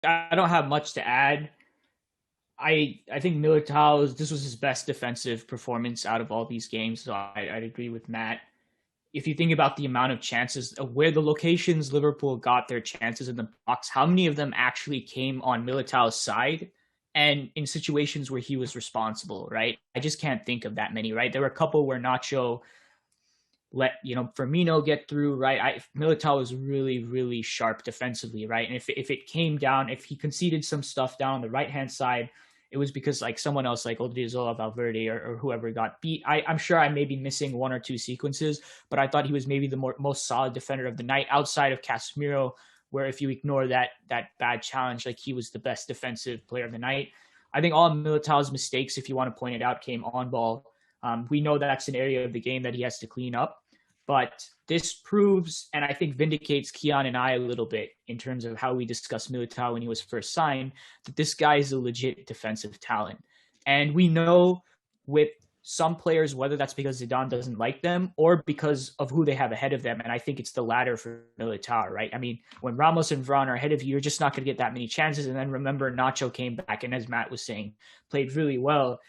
I don't have much to add. I think Militao's this was his best defensive performance out of all these games, so I'd agree with Matt. If you think about the amount of chances, where the locations Liverpool got their chances in the box, how many of them actually came on Militao's side and in situations where he was responsible, right? I just can't think of that many, right? There were a couple where Nacho let Firmino get through, right? Militao was really sharp defensively, right? And if it came down, if he conceded some stuff down on the right hand side, it was because like someone else like Odriozola, Valverde, or whoever got beat. I'm sure I may be missing one or two sequences, but I thought he was maybe the most solid defender of the night outside of Casemiro, where if you ignore that bad challenge, like he was the best defensive player of the night. I think all of Militao's mistakes, if you want to point it out, came on ball. We know that's an area of the game that he has to clean up. But this proves, and I think vindicates Kian and I a little bit in terms of how we discussed Militao when he was first signed, that this guy is a legit defensive talent. And we know with some players, whether that's because Zidane doesn't like them or because of who they have ahead of them. And I think it's the latter for Militao, right? I mean, when Ramos and Varane are ahead of you, you're just not going to get that many chances. And then remember, Nacho came back and, as Matt was saying, played really well.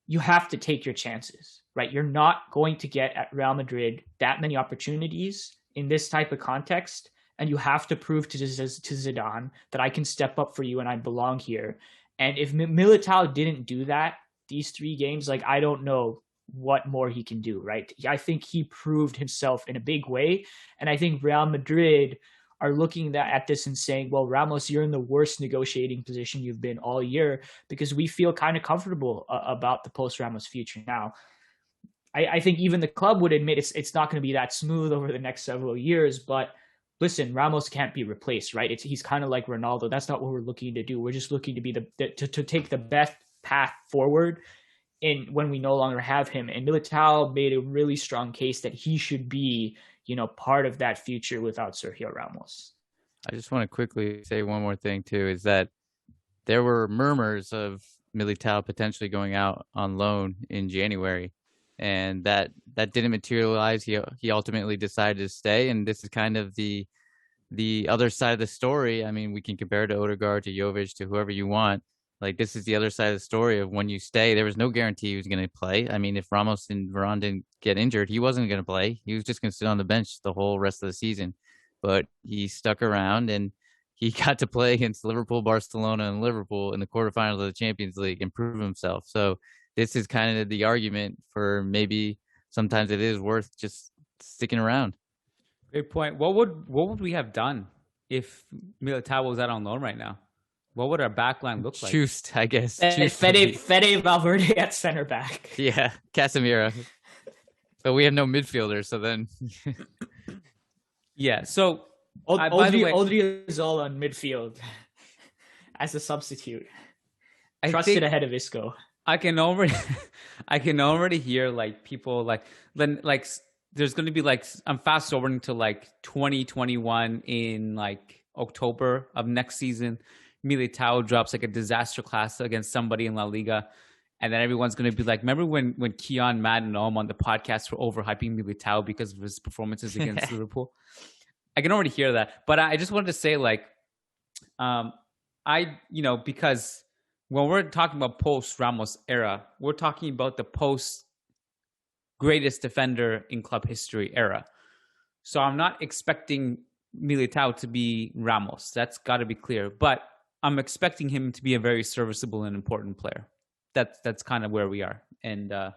You have to take your chances, right? You're not going to get at Real Madrid that many opportunities in this type of context. And you have to prove to Zidane that I can step up for you and I belong here. And if Militao didn't do that, these 3 games, like, I don't know what more he can do, right? I think he proved himself in a big way. And I think Real Madrid are looking at this and saying, well, Ramos, you're in the worst negotiating position you've been all year, because we feel kind of comfortable about the post-Ramos future now. I think even the club would admit it's not going to be that smooth over the next several years, but listen, Ramos can't be replaced, right? He's kind of like Ronaldo. That's not what we're looking to do. We're just looking to be to take the best path forward in when we no longer have him. And Militao made a really strong case that he should be, part of that future without Sergio Ramos. I just want to quickly say one more thing too, is that there were murmurs of Militao potentially going out on loan in January, and that didn't materialize. He ultimately decided to stay, and this is kind of the other side of the story. I mean, we can compare to Odegaard, to Jovic, to whoever you want. Like, this is the other side of the story of when you stay, there was no guarantee he was going to play. I mean, if Ramos and Varane didn't get injured, he wasn't going to play. He was just going to sit on the bench the whole rest of the season. But he stuck around and he got to play against Liverpool, Barcelona, and Liverpool in the quarterfinals of the Champions League and prove himself. So this is kind of the argument for maybe sometimes it is worth just sticking around. Great point. What would we have done if Militao was out on loan right now? What would our backline look like? Chused, I guess. Fede Valverde at center back. Yeah, Casemiro. But we have no midfielder, so then. Yeah, so Odriozola on midfield as a substitute. Trusted ahead of Isco. I can already hear like people like there's going to be like, I'm fast forwarding to like 2021 in like October of next season. Militao drops like a disaster class against somebody in La Liga. And then everyone's going to be like, remember when Kian, Matt, and Om on the podcast were overhyping Militao because of his performances against Liverpool? I can already hear that. But I just wanted to say, like, because when we're talking about post-Ramos era, we're talking about the post-greatest defender in club history era. So I'm not expecting Militao to be Ramos. That's got to be clear. But I'm expecting him to be a very serviceable and important player. That's kind of where we are, and I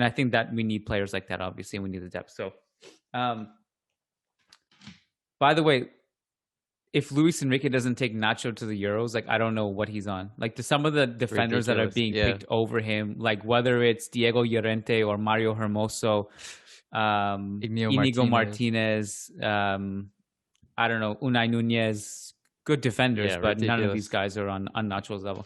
think that we need players like that. Obviously, and we need the depth. So, by the way, if Luis Enrique doesn't take Nacho to the Euros, like, I don't know what he's on. Like, to some of the defenders that are being picked over him, like whether it's Diego Llorente or Mario Hermoso, Inigo Martinez, I don't know, Unai Nunez, good defenders, but none of these guys are on Nacho's level.